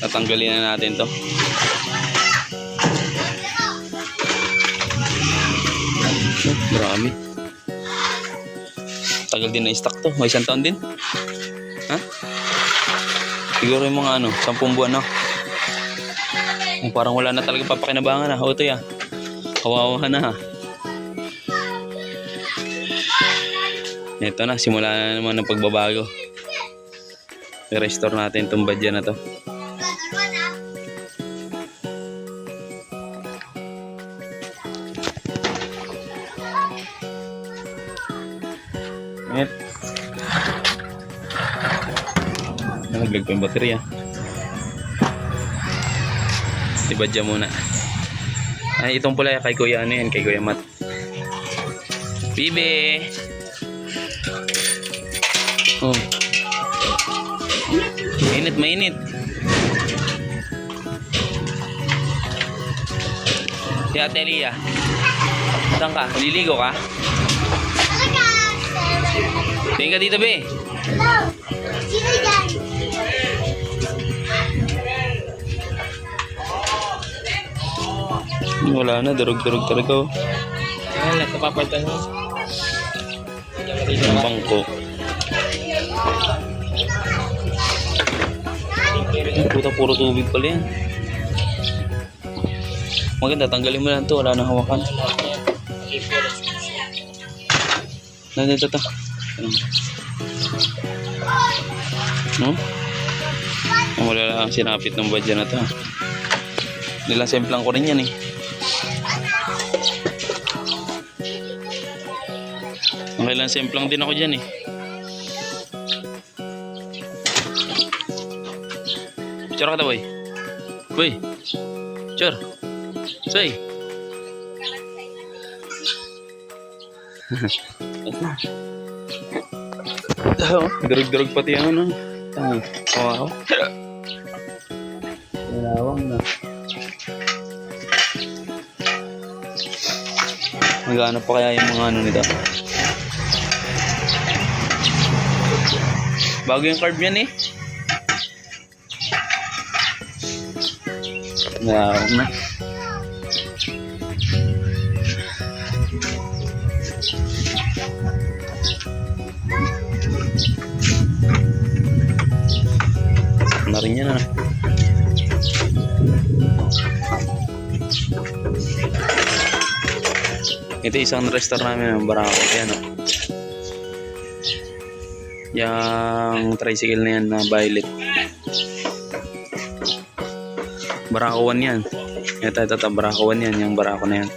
Tatanggalin na natin to. Marami. Tagal din na stock to. May 1 taon din. Ha? Siguro yung mga 10 buwan na. Parang wala na talaga papakinabangan na. O ito ya. Kawawa na ha. Ito na. Simula na naman ng pagbabago. I-restore natin itong badya na to. Net. Nalaglag pa yung baterya. Ibadya muna. Ay, itong pula kay Kuya yan, kay Kuya Matt. Bibi. Oh. Mainit. Si Ate Elia. Saan ka? Maliligo ka? Tingin ka dito, be. Hello. Sino yan? Wala na, durog-durog talaga. Wala, kapapalitan mo. Ang bangko. Puta, puro tubig pala yan. Maganda, tanggalin mo lang to. Wala nang hawakan. Ito. No? Wala lang sinapit ng badya na to. Nilasemplang ko rin yan eh. Nakailan semplang din ako dyan eh. Char ka ta boy. Boy. Char. Say. Durug-durug pati ang ano. Wow. Dalawang na. Magano pa kaya yung mga ano nito? Bago yung carb yan eh. Dalawang na. Na rin yan Ito isang restaurant namin ng Barako. Yan yung tricycle na yan na violet. Barako 1 yan. Ito Barako 1 yan. Yung Barako na yan.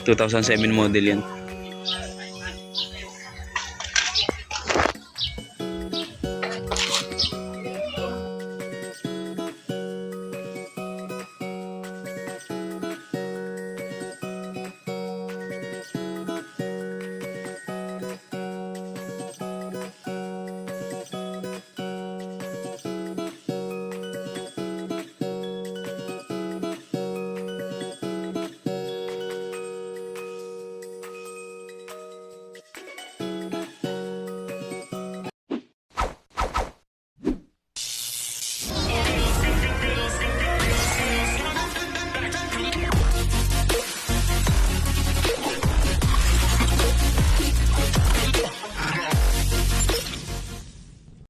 ...2007 model yan.